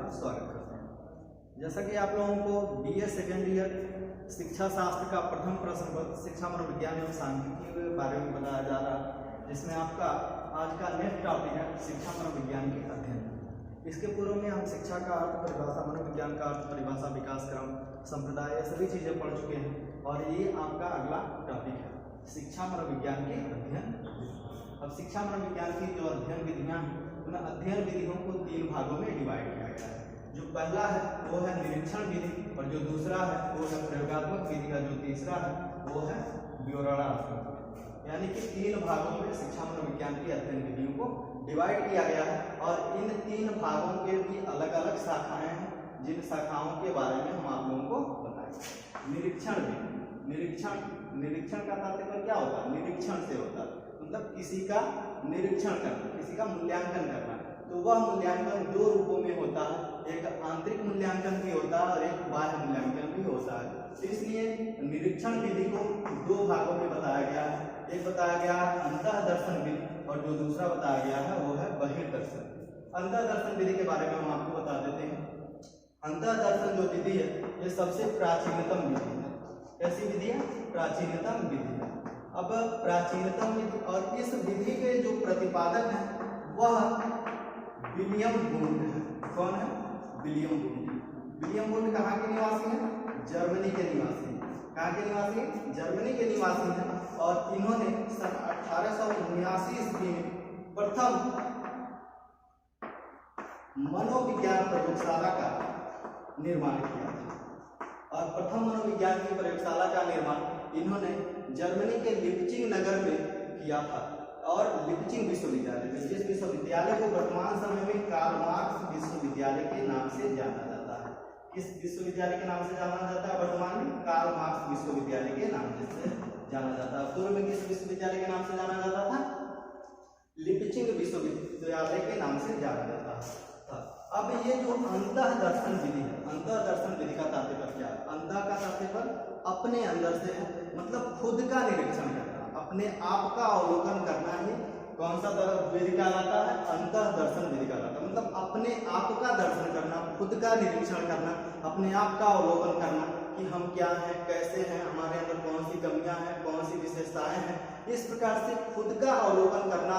आपका स्वागत करते हैं। जैसा कि आप लोगों को BA सेकेंड ईयर शिक्षा शास्त्र का प्रथम प्रश्न पत्र शिक्षा मनोविज्ञान एवं सांख्यिकी के बारे में बताया जा रहा है, जिसमें आपका आज का नेक्स्ट टॉपिक है शिक्षा मनोविज्ञान के अध्ययन। इसके पूर्व में हम शिक्षा का अर्थ परिभाषा, मनोविज्ञान का अर्थ परिभाषा, विकास क्रम, संप्रदाय, ये सभी चीजें पढ़ चुके हैं और ये आपका अगला टॉपिक है शिक्षा मनोविज्ञान के अध्ययन। अब शिक्षा मनोविज्ञान की जो अध्ययन विधियां हैं उन अध्ययन विधियों को 3 भागों में डिवाइड किया गया है। जो पहला है वो है निरीक्षण विधि, और जो दूसरा है वो है प्रयोगात्मक विधि, का जो तीसरा है वो है विवरणात्मक। यानी कि 3 भागों में शिक्षा मनोविज्ञान की अध्ययन विधियों को डिवाइड किया गया है और इन 3 भागों के भी अलग अलग शाखाएं हैं, जिन शाखाओं के बारे में हम आप लोगों को बताएंगे। निरीक्षण विधि, निरीक्षण का तात्पर्य क्या होता है? निरीक्षण से होता है, मतलब किसी का निरीक्षण करना, किसी का मूल्यांकन करना। तो वह मूल्यांकन 2 रूपों में होता है, एक आंतरिक मूल्यांकन भी होता है और एक बाह्य मूल्यांकन भी होता है। तो इसलिए निरीक्षण विधि को 2 भागों में बताया गया है। एक बताया गया है अंतःदर्शन विधि और जो दूसरा बताया गया है वो है बहिर्दर्शन। अंतःदर्शन विधि के बारे में हम आपको बता देते हैं। अंतःदर्शन जो विधि है ये सबसे प्राचीनतम विधि है। कैसी विधि है? प्राचीनतम विधि है। अब प्राचीनतम विधि और इस विधि के जो प्रतिपादक हैं वह विलियम वुंड है। कौन है? William wound. विलियम वुंड कहाँ के निवासी हैं? जर्मनी के निवासी हैं। कहाँ के निवासी हैं? जर्मनी के निवासी हैं और इन्होंने सन 1879 ईस्वी में प्रथम मनोविज्ञान प्रयोगशाला का निर्माण किया था। और प्रथम मनोविज्ञान की प्रयोगशाला का निर्माण इन्होंने जर्मनी के लिप्चिंग नगर में किया था और लिप्चिंग विश्वविद्यालय में, जिस विश्वविद्यालय को वर्तमान समय में कार्ल मार्क्स विश्वविद्यालय के नाम से जाना जाता है। किस विश्वविद्यालय के नाम से जाना जाता है वर्तमान में? कार्ल मार्क्स विश्वविद्यालय के नाम से जाना जाता है। पूर्व में किस विश्वविद्यालय के नाम से जाना जाता था? लिप्चिंग विश्वविद्यालय के नाम से जाना जाता था। अब ये जो अंतःदर्शन विधि है, अंतःदर्शन विधि का तात्पर्य क्या है? अंतः का तात्पर्य अपने अंदर से है, मतलब खुद का निरीक्षण करना, अपने आप का अवलोकन करना ही कौन सा विधि कहलाता है? अंतःदर्शन विधि कहलाता है। मतलब अपने आप का दर्शन करना, खुद का निरीक्षण करना, अपने आप का अवलोकन करना कि हम क्या हैं, कैसे हैं, हमारे अंदर कौन सी कमियां हैं, कौन सी विशेषताएं हैं। इस प्रकार से खुद का अवलोकन करना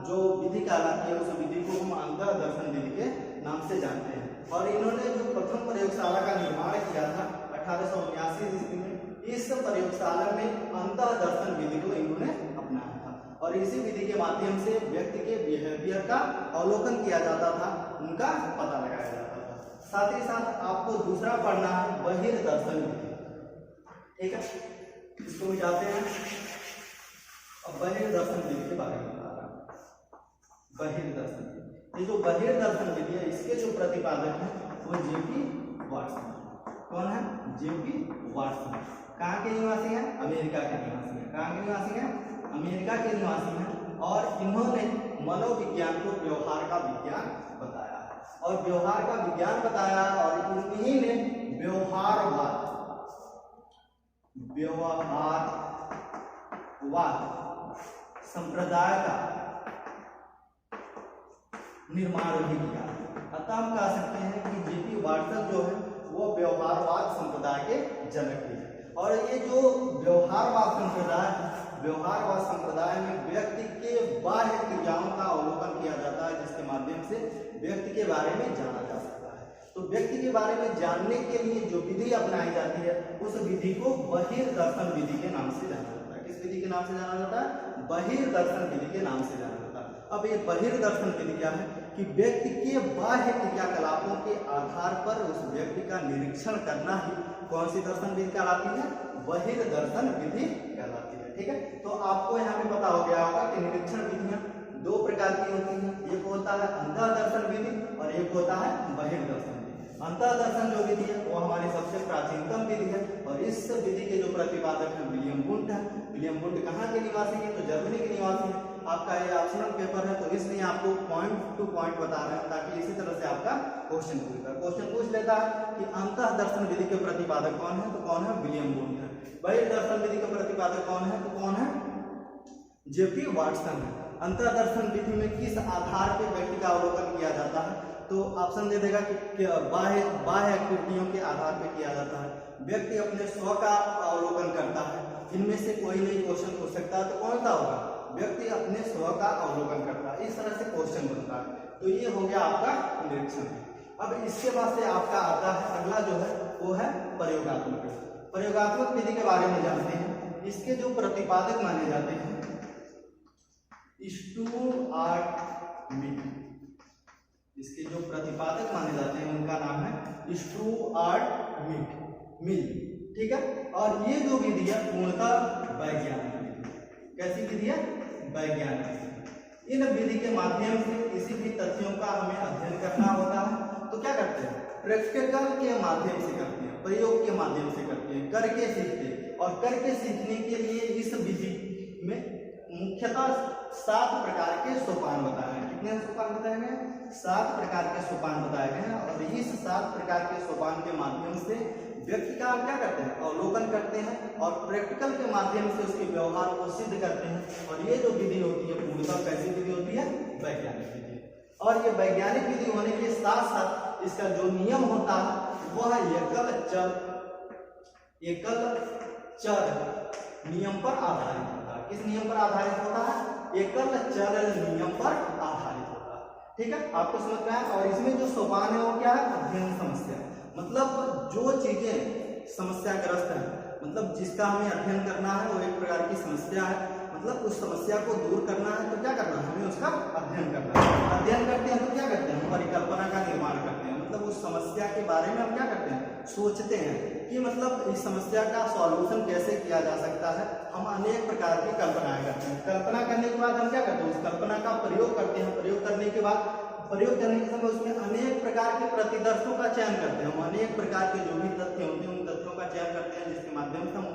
जो विधि कहलाती है उस विधि को हम अंतःदर्शन विधि के नाम से जानते हैं। और इन्होंने जो प्रथम प्रयोगशाला का निर्माण किया था 1879 ईस्वी में, इस प्रयोगशाला में अंतःदर्शन विधि को इन्होंने अपनाया था और इसी विधि के माध्यम से व्यक्ति के बिहेवियर का अवलोकन किया जाता था, उनका पता लगाया जाता था। साथ ही साथ आपको दूसरा पढ़ना है बहिर्दर्शन विधि। ठीक है, इसको मिटाते हैं। अब बहिर्दर्शन विधि के बारे में बता रहा हूं। बहिर्दर्शन विधि, ये जो बहिर्दर्शन विधि है इसके जो प्रतिपादक है वो J.P. वाटसन। कौन है? J.P. वाटसन। कहाँ के निवासी हैं? अमेरिका के निवासी हैं। कहाँ के निवासी हैं? अमेरिका के निवासी हैं और इन्होंने मनोविज्ञान को व्यवहार का विज्ञान बताया और व्यवहार का विज्ञान बताया और इन्हीं ने व्यवहारवाद संप्रदाय का निर्माण भी किया। अतः हम कह सकते हैं कि J.P. वाटसन जो है वो व्यवहारवाद संप्रदाय के जनक भी है। और ये जो व्यवहारवाद संप्रदाय में व्यक्ति के बाह्य क्रियाओं का अवलोकन किया जाता है, जिसके माध्यम से व्यक्ति के बारे में जाना जा सकता है। तो व्यक्ति के बारे में जानने के लिए जो विधि अपनाई जाती है उस विधि को बहिर्दर्शन विधि के नाम से जाना जाता है। किस विधि के नाम से जाना जाता है? बहिर्दर्शन विधि के नाम से जाना जाता है। अब ये बहिर्दर्शन विधि क्या है कि व्यक्ति के बाह्य क्रियाकलापों के आधार पर उस व्यक्ति का निरीक्षण करना ही कौन सी दर्शन विधि कहलाती है? बहिर्दर्शन विधि कहलाती है। ठीक है, तो आपको यहाँ पे पता हो गया होगा कि निरीक्षण विधियां 2 प्रकार की होती हैं। एक होता है अंतःदर्शन विधि और एक होता है बहिर्दर्शन विधि। अंतःदर्शन जो विधि है वो हमारी सबसे प्राचीनतम विधि है और इस विधि के जो प्रतिपादक है विलियम वुंड है। विलियम वुंड कहाँ के निवासी है? तो जर्मनी के निवासी है। आपका ये ऑप्शनल पेपर है तो इसलिए आपको पॉइंट टू पॉइंट बता रहे हैं ताकि इसी तरह से आपका क्वेश्चन पूछ लेता है कि अंतःदर्शन विधि के प्रतिपादक कौन है? तो कौन है? विलियम वुंड है। बहिर्दर्शन विधि के प्रतिपादक कौन है? तो कौन है? J.P. वाटसन है। अंतःदर्शन विधि में किस आधार पर व्यक्ति का अवलोकन किया जाता है? तो ऑप्शन दे देगा कि बाह्य कृतियों के आधार पर किया जाता है। व्यक्ति अपने स्व का अवलोकन करता है, इनमें से कोई नहीं क्वेश्चन पूछ सकता है, तो कौन सा होगा? व्यक्ति अपने स्व का अवलोकन करता है। इस तरह से क्वेश्चन बनता है। तो ये हो गया आपका निरीक्षण। अब इसके बाद से आपका आता है अगला जो है वो है प्रयोगात्मक। प्रयोगात्मक विधि के बारे में जानते हैं। इसके जो प्रतिपादक माने जाते हैं स्टुअर्ट मिल, इसके जो प्रतिपादक माने जाते हैं उनका नाम है स्टुअर्ट मिल, ठीक है। और ये जो विधि है पूर्णतः वैज्ञानिक विधि। कैसी विधि है? वैज्ञानिक विधि। इन विधि के माध्यम से किसी भी तथ्यों का हमें अध्ययन करना होता है तो क्या करते हैं? प्रैक्टिकल के माध्यम से करते हैं, प्रयोग के माध्यम से करते हैं, करके सीखते हैं। और करके सीखने के लिए इस विधि में मुख्यतः 7 प्रकार के सोपान बताए हैं। कितने सोपान बताए गए? 7 प्रकार के सोपान बताए गए हैं। और इस 7 प्रकार के सोपान के माध्यम से व्यक्ति का क्या करते हैं? अवलोकन करते हैं और प्रैक्टिकल के माध्यम से उसके व्यवहार को सिद्ध करते हैं। और ये जो विधि होती है पूर्णतः कैसी विधि होती है? वैज्ञानिक विधि। और ये वैज्ञानिक विधि होने के साथ साथ इसका जो नियम होता है वह एकल चर नियम पर आधारित होता है। किस नियम पर आधारित होता है? एकल चर नियम पर आधारित होता है, ठीक है। आपको समझ में आया? और इसमें जो सोपान है वो क्या है? अध्ययन समस्या। मतलब जो चीजें समस्याग्रस्त है, मतलब जिसका हमें अध्ययन करना है वो एक प्रकार की समस्या है, मतलब उस समस्या को दूर करना है तो क्या करना है? हमें उसका अध्ययन करना है। अध्ययन करते हैं तो क्या करते हैं? परिकल्पना का निर्माण करते हैं। मतलब उस समस्या के बारे में हम क्या करते हैं? सोचते हैं कि मतलब इस समस्या का सॉल्यूशन कैसे किया जा सकता है। हम अनेक प्रकार की कल्पनाएं करते हैं। कल्पना करने के बाद हम क्या करते हैं? उस कल्पना का प्रयोग करते हैं। प्रयोग करने के बाद प्रयोग करने के समय उसमें अनेक प्रकार के प्रतिदर्शों का चयन करते हैं। हम अनेक प्रकार के जो भी तथ्य होते हैं उन तथ्यों का चयन करते हैं जिसके माध्यम से हम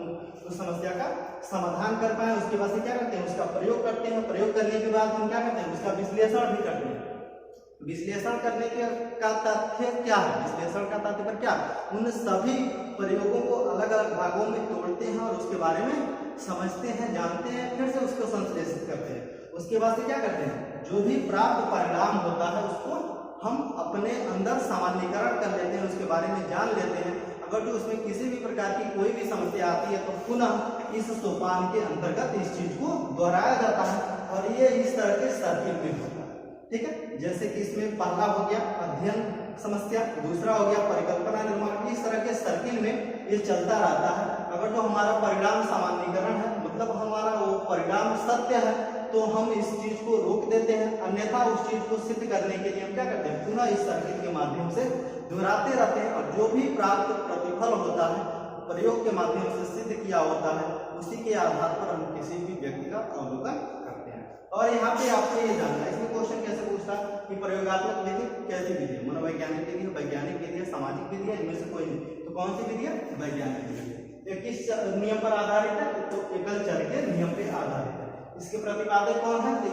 उस समस्या का समाधान कर पाए। उसके बाद से क्या करते हैं? उसका प्रयोग करते हैं। प्रयोग करने के बाद हम क्या करते हैं? उसका विश्लेषण भी करते हैं। विश्लेषण करने के का तथ्य क्या है? विश्लेषण का तात्पर्य क्या? उन सभी प्रयोगों को अलग अलग भागों में तोड़ते हैं और उसके बारे में समझते हैं, जानते हैं, फिर से उसको संश्लेषित करते हैं। उसके बाद से क्या करते हैं? जो भी प्राप्त परिणाम होता है उसको हम अपने अंदर सामान्यीकरण कर लेते हैं, उसके बारे में जान लेते हैं। अगर जो उसमें किसी भी प्रकार की कोई भी समस्या आती है तो पुनः इस सोपान के अंतर्गत इस चीज को दोहराया जाता है। और ये इस तरह के सर्किल में होता है, ठीक है। जैसे कि इसमें पहला हो गया अध्ययन समस्या, दूसरा हो गया परिकल्पना निर्माण। इस तरह के सर्किल में ये चलता रहता है। अगर जो हमारा परिणाम सामान्यीकरण है, मतलब हमारा वो परिणाम सत्य है, तो हम इस चीज को रोक देते हैं। अन्यथा उस चीज को सिद्ध करने के लिए हम क्या करते हैं? पुनः इस सर्किल के माध्यम से दोहराते रहते हैं। और जो भी प्राप्त प्रतिफल होता है प्रयोग के माध्यम से सिद्ध किया होता है, उसी के आधार पर हम किसी भी व्यक्ति का अवलोकन करते हैं। और यहाँ पे आपको ये जानना है, इसमें क्वेश्चन कैसे पूछता है कि प्रयोगात्मक विधि कैसी विधि है? मनोवैज्ञानिक विधि है, वैज्ञानिक विधि है, सामाजिक विधि है, इनमें से कोई नहीं। तो कौन सी विधि है? वैज्ञानिक विधि है। ये किस नियम पर आधारित है? तो एकल चर के नियम पर आधारित है। इसके प्रतिपादक कौन है? तो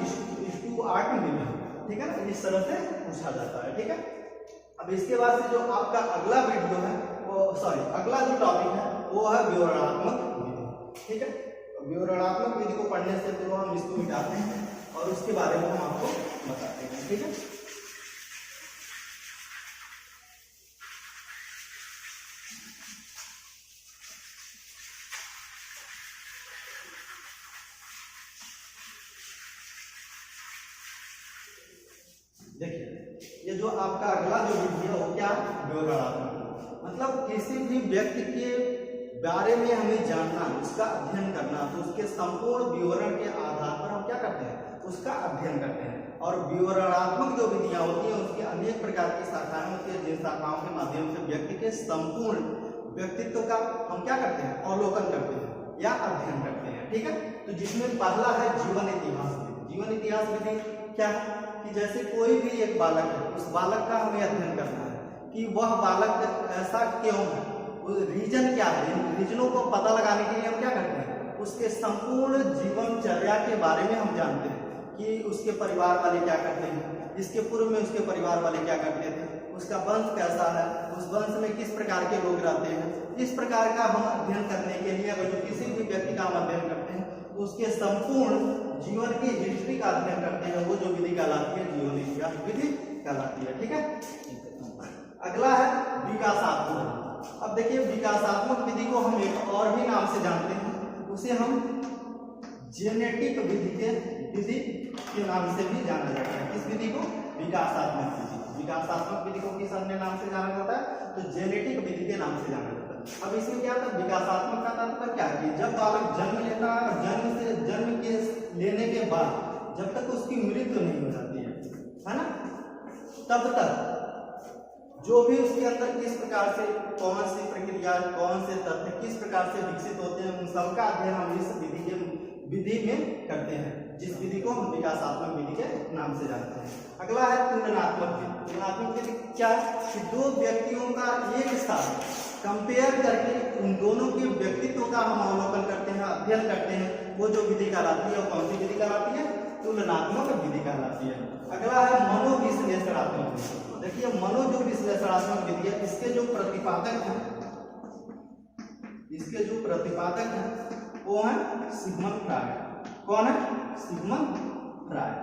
स्टुअर्ट मिल, ठीक है ना। इस तरह से पूछा जाता है, ठीक है। अब इसके बाद से जो आपका अगला वीडियो है वो अगला जो टॉपिक है वो है विवरणात्मक विधि, ठीक है। विवरणात्मक विधि को पढ़ने से तो हम इसको मिटाते हैं और उसके बारे में हम आपको बताते हैं, ठीक है। देखिए ये जो आपका अगला जो विधि है वो क्या है? विवरणात्मक। मतलब किसी भी व्यक्ति के बारे में हमें जानना, उसका अध्ययन करना, तो उसके संपूर्ण विवरण के आधार पर हम क्या करते हैं? उसका अध्ययन करते हैं। और विवरणात्मक जो विधियां होती हैं उसकी अनेक प्रकार की शाखाएं होती है, जिन शाखाओं के माध्यम से व्यक्ति के संपूर्ण व्यक्तित्व का हम क्या करते हैं? अवलोकन करते हैं या अध्ययन करते हैं, ठीक है। तो जिसमें पहला है जीवन इतिहास विधि। जीवन इतिहास विधि क्या है कि जैसे कोई भी एक बालक है, उस बालक का हमें अध्ययन करना है कि वह बालक ऐसा क्यों है, रीजन क्या है। इन रीजनों को पता लगाने के लिए हम क्या करते हैं? उसके संपूर्ण जीवनचर्या के बारे में हम जानते हैं कि उसके परिवार वाले क्या करते हैं, इसके पूर्व में उसके परिवार वाले क्या करते थे, उसका वंश कैसा है, उस वंश में किस प्रकार के लोग रहते हैं। इस प्रकार का हम अध्ययन करने के लिए अगर जो किसी भी व्यक्ति का हम अध्ययन करते हैं उसके संपूर्ण जीवन की हिस्ट्री का अध्ययन करते हैं, वो जो विधि कहलाती है जीवन इतिहास विधि कहलाती है। ठीक है, अगला है विकासात्मक। अब देखिए विकासात्मक विधि को हम एक और भी नाम से जानते हैं, उसे हम जेनेटिक विधि के नाम से भी जाना जाता है। किस विधि को? विकासात्मक विधि। विकासात्मक विधि को किस अन्य नाम से जाना जाता है? तो जेनेटिक विधि के नाम से जाना जाता है। अब इसमें क्या था, विकासात्मक का तात्पर्य क्या है? जब बालक जन्म लेता है और जन्म के लेने के बाद जब तक उसकी मृत्यु नहीं हो जाती है ना, तब तक जो भी उसके अंदर किस प्रकार से कौन सी प्रक्रिया, कौन से तथ्य किस प्रकार से विकसित होते हैं, उन सबका अध्ययन हम इस विधि में करते हैं, जिस विधि को हम विकासात्मक विधि के नाम से जानते हैं। अगला है तुलनात्मक विधि। तुलनात्मक विधि क्या है कि दो व्यक्तियों का एक साथ कंपेयर करके उन दोनों के व्यक्तित्व का हम अवलोकन करते हैं, अध्ययन करते हैं, वो जो विधि कहलाती है, कौन सी विधि कहलाती है? तुलनात्मक विधि कहलाती है। अगला है मनोविश्लेषणात्मक विधि। देखिए मनो जो विश्लेषणात्मक विधि है, इसके जो प्रतिपादक हैं वो है सिगमंड फ्रायड। कौन है? Sigmund Freud.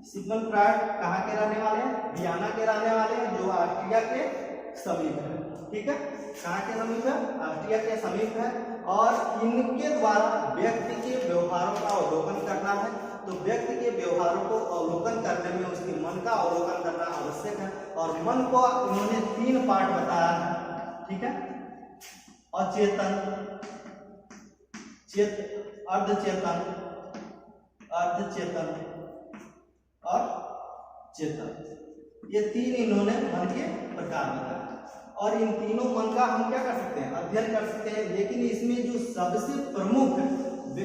सिगमंड फ्रायड कहाँ के रहने वाले हैं? वियना के रहने वाले हैं, जो ऑस्ट्रिया के समीप है। ठीक है, कहाँ के समीप है? ऑस्ट्रिया के समीप है। और इनके द्वारा व्यक्ति के व्यवहारों का अवलोकन करना है। तो व्यक्ति के व्यवहारों को अवलोकन करने में उसके मन का अवलोकन करना आवश्यक है। और मन को इन्होंने 3 पार्ट बताया है। ठीक है, अचेतन, अर्धचेतन और चेतन। ये 3 इन्होंने मन के प्रकार बताए और इन तीनों मन का हम क्या कर सकते हैं? अध्ययन कर सकते हैं। लेकिन इसमें जो सबसे प्रमुख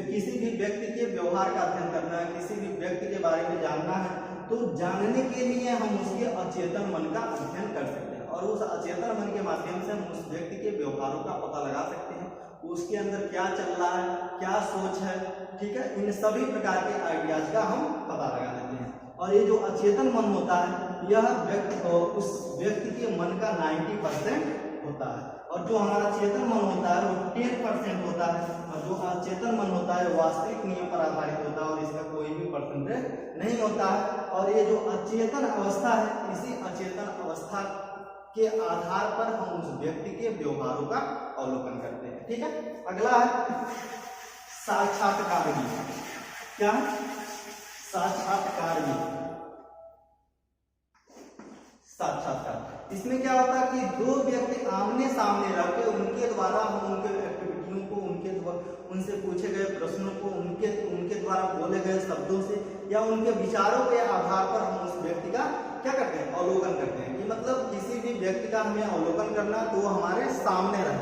किसी भी व्यक्ति के व्यवहार का अध्ययन करना है, किसी भी व्यक्ति के बारे में जानना है, तो जानने के लिए हम उसके अचेतन मन का अध्ययन कर सकते हैं। और उस अचेतन मन के माध्यम से हम उस व्यक्ति के व्यवहारों का पता लगा सकते हैं, उसके अंदर क्या चल रहा है, क्या सोच है। ठीक है, इन सभी प्रकार के आइडियाज का हम पता लगा लेते हैं। और ये जो अचेतन मन होता है, यह उस व्यक्ति के मन का 90% होता है। और जो हमारा चेतन मन होता है वो 10% होता है। और जो अचेतन मन होता है वास्तविक नियम पर आधारित होता है और इसका कोई भी परसेंटेज नहीं होता है। और ये जो अचेतन अवस्था है, इसी अचेतन अवस्था के आधार पर हम उस व्यक्ति के व्यवहारों का अवलोकन करते हैं। ठीक है, अगला है साक्षात्कार विधि। क्या है? साक्षात्कार विधि। साक्षात्कार, इसमें क्या होता है कि दो व्यक्ति आमने सामने रह के उनके द्वारा हम उनके एक्टिविटियों को, उनसे पूछे गए प्रश्नों को, उनके द्वारा बोले गए शब्दों से या उनके विचारों के आधार पर हम उस व्यक्ति का क्या करते हैं? अवलोकन करते हैं। कि मतलब किसी भी व्यक्ति का हमें अवलोकन करना तो वो हमारे सामने रहे,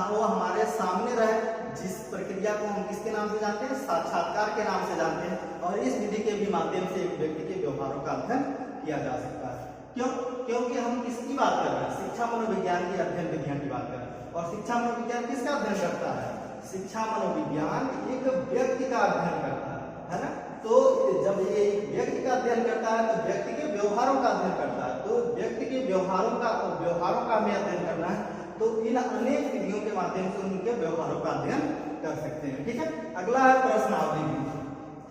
वो हमारे सामने रहे। जिस प्रक्रिया को हम किसके नाम से जानते हैं? साक्षात्कार के नाम से जानते हैं। और इस विधि के भी माध्यम से एक व्यक्ति के व्यवहारों का अध्ययन किया जा सकता है। क्यों? क्योंकि हम किसकी बात कर रहे हैं? शिक्षा मनोविज्ञान की अध्ययन विधियां की बात कर रहे हैं। और शिक्षा मनोविज्ञान किसका अध्ययन करता है? शिक्षा मनोविज्ञान एक व्यक्ति का अध्ययन करता है ना। तो जब ये एक व्यक्ति का अध्ययन करता है तो व्यक्ति के व्यवहारों का अध्ययन करता है। तो व्यक्ति के व्यवहारों का हमें अध्ययन करना है, तो इन अनेक विधियों के माध्यम से उनके व्यवहारों का अध्ययन कर सकते हैं। ठीक है, अगला है प्रश्नावली विधि।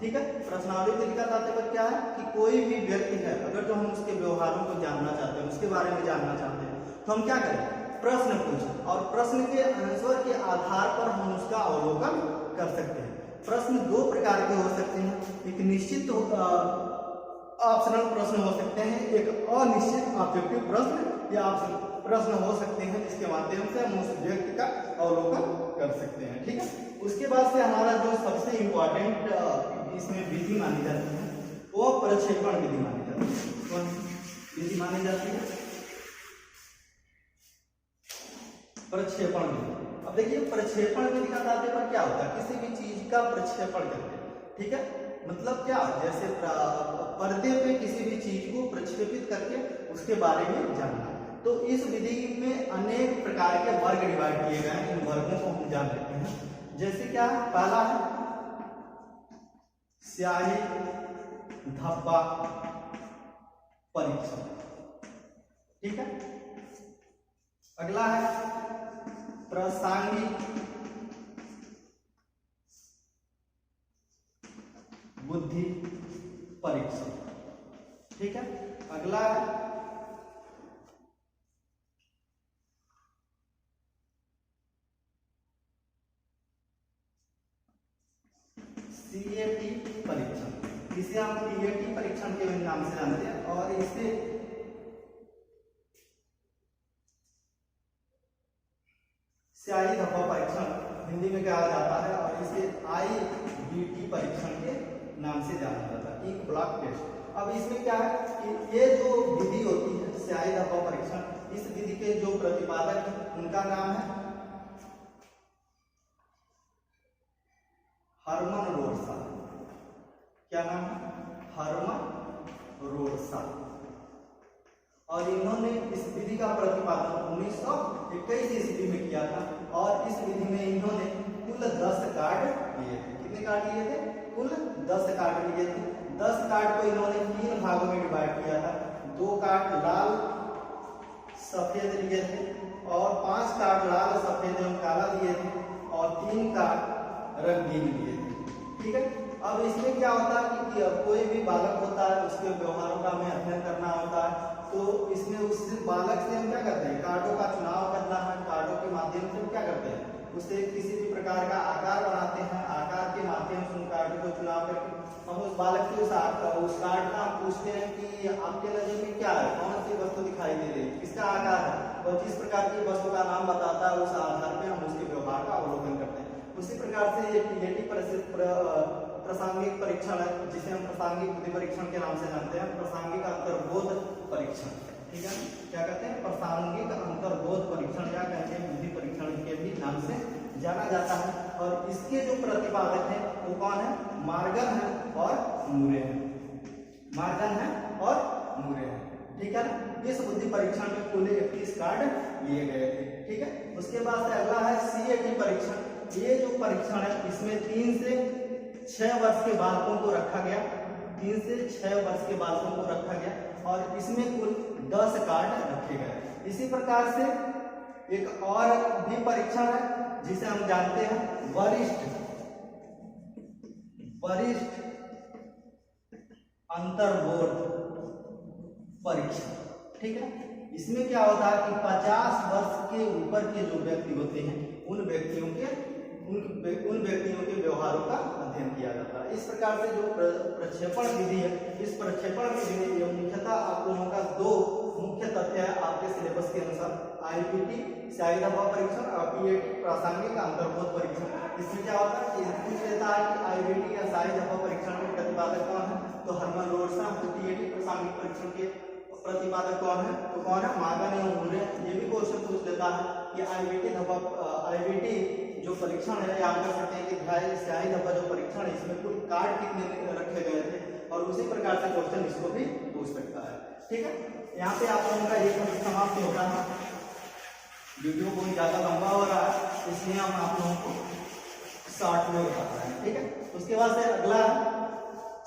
ठीक है, प्रश्नावली विधि का तात्पर्य क्या है कि कोई भी व्यक्ति है, अगर जो हम उसके व्यवहारों को जानना चाहते हैं, उसके बारे में जानना चाहते हैं, तो हम क्या करें? प्रश्न पूछें और प्रश्न के आंसर के आधार पर हम उसका अवलोकन कर सकते हैं। प्रश्न 2 प्रकार के हो सकते हैं। एक निश्चित ऑप्शनल प्रश्न हो सकते हैं, एक अनिश्चित ऑब्जेक्टिव प्रश्न या ऑप्शनल प्रश्न हो सकते हैं, जिसके माध्यम से हम उस व्यक्ति का अवलोकन कर सकते हैं। ठीक है, उसके बाद से हमारा जो सबसे इम्पोर्टेंट इसमें विधि मानी जाती है वो प्रक्षेपण विधि मानी जाती है। कौन विधि मानी जाती है? प्रक्षेपण विधि। अब देखिए प्रक्षेपण विधि का तात्पर्य क्या होता है? किसी भी चीज का प्रक्षेपण करते हैं। ठीक है, मतलब क्या? जैसे पर्दे पे किसी भी चीज को प्रक्षेपित करके उसके बारे में जानना। तो इस विधि में अनेक प्रकार के वर्ग डिवाइड किए गए हैं। इन वर्गों को हम जान लेते हैं। जैसे क्या? पहला है स्याही धब्बा परीक्षण। ठीक है, अगला है प्रासंगिक बुद्धि परीक्षण। ठीक है। अगला सीएटी परीक्षण, इसे हम सीएटी परीक्षण के नाम से जानते हैं। और इसे स्याही धब्बा परीक्षण हिंदी में कहा जाता है और इसे आईबीटी परीक्षण के नाम से जाना जाता है, इंक ब्लॉक टेस्ट। अब इसमें क्या है कि ये जो विधि होती है स्याही धब्बा परीक्षण, इस विधि के जो प्रतिपादक है उनका नाम है हरमन रोडसा। क्या नाम है? हरमन रोडसा। और इन्होंने इस विधि का प्रतिपादन 1921 ईस्वी में किया था। और इस विधि में इन्होंने कुल 10 कार्ड लिए थे। कितने कार्ड लिए थे? कुल 10 कार्ड लिए थे। 10 कार्ड को इन्होंने 3 भागों में डिवाइड किया था। 2 कार्ड लाल सफेद लिए थे और 5 कार्ड लाल सफेद एवं काला लिए थे और 3 कार्ड रंगीन लिए थे। ठीक है। अब इसमें क्या होता है कि कोई भी बालक होता है, उसके व्यवहारों का हमें अध्ययन करना होता है। तो इसमें उस बालक से हम क्या करते हैं? कार्डों का चुनाव करना है। कार्डों के माध्यम से हम क्या करते हैं? उससे किसी भी प्रकार का आकार बनाते हैं। आकार के माध्यम से उन कार्डों को चुनाव करके हम उस बालक से उस कार्ड का पूछते हैं कि आपके नजर में क्या है, कौन सी वस्तु दिखाई दे रही है, किसका आकार है, और जिस प्रकार की वस्तु का नाम बताता है उस आधार पर हम उसके व्यवहार का अवलोकन करते हैं। उसी प्रकार से ये पीएटी प्रासंगिक परीक्षण है, जिसे हम प्रासंगिक बुद्धि परीक्षण के नाम से जानते हैं। प्रासंगिक अंतर्बोध परीक्षण, ठीक है। क्या कहते हैं? प्रासंगिक अंतर्बोध परीक्षण या कहते हैं बुद्धि परीक्षण के भी नाम से जाना जाता है। और इसके जो प्रतिपादक हैं वो कौन है? मार्गन है और मूरे हैं। मार्गन है और मूरे हैं, ठीक है ना। इस बुद्धि परीक्षण में कुल 31 कार्ड लिए गए थे, ठीक है। उसके बाद से अगला है सीएटी परीक्षण। ये जो परीक्षण है इसमें 3 से 6 वर्ष के बालकों को रखा गया। 3 से 6 वर्ष के बालकों को रखा गया और इसमें कुल 10 कार्ड रखे गए। इसी प्रकार से एक और भी परीक्षण है जिसे हम जानते हैं वरिष्ठ अंतर्बोध परीक्षण, ठीक है। इसमें क्या होता है कि 50 वर्ष के ऊपर के जो व्यक्ति होते हैं उन व्यक्तियों के व्यवहारों का अध्ययन किया जाता है। इस प्रकार से जो प्रक्षेपण विधि है, इस प्रक्षेपण विधि में मुख्यतः आप लोगों का 2 मुख्य तथ्य है आपके सिलेबस के अनुसार, आईबीटी स्याही धब्बा परीक्षण और पीएटी प्रासंगिक अंतर्बोध परीक्षण। इसमें क्या होता है कि पूछ लेता है कि आईबीटी या स्याही धब्बा परीक्षण में प्रतिपादक कौन है, तो हरमन रोडसा। पीएटी प्रासंगिक परीक्षण के प्रतिपादक कौन है, तो कौन है? मार्गन एवं मूरे। ये भी क्वेश्चन पूछ लेता है कि आईबीटी जो परीक्षण है आप कर सकते हैं कि स्याही धब्बा जो परीक्षण है इसमें कुल कार्ड कितने रखे गए थे, और उसी प्रकार से क्वेश्चन इसको भी पूछ सकता है, ठीक है। यहाँ पे आप लोगों का ये समाप्त होता है। वीडियो बहुत ज्यादा लंबा हो रहा है इसलिए हम आप लोगों को शॉर्ट में बता रहे हैं, ठीक है। उसके बाद से अगला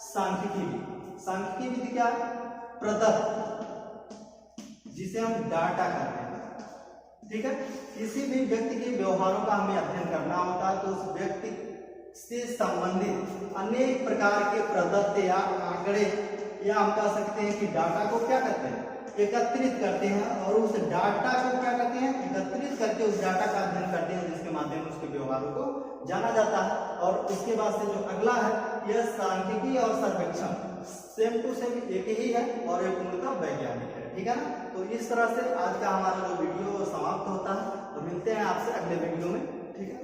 सांख्यिकी विधि। सांख्यिकी विधि क्या है? प्रदत्त, जिसे हम डाटा कहते हैं, ठीक है। किसी भी व्यक्ति के व्यवहारों का हमें अध्ययन करना होता है तो उस व्यक्ति से संबंधित अनेक प्रकार के प्रदत्त या आंकड़े या हम कह सकते हैं कि डाटा को क्या करते हैं? एकत्रित करते हैं और उस डाटा को क्या करते हैं? एकत्रित करके उस डाटा का अध्ययन करते हैं जिसके माध्यम से उसके व्यवहारों को जाना जाता है। और उसके बाद से जो अगला है यह सांख्यिकी और सर्वेक्षण, सेम टू सेम एक ही है और एक मूलतः वैज्ञानिक है, ठीक है ना। तो इस तरह से आज का हमारा जो वीडियो समाप्त होता है। तो मिलते हैं आपसे अगले वीडियो में, ठीक है।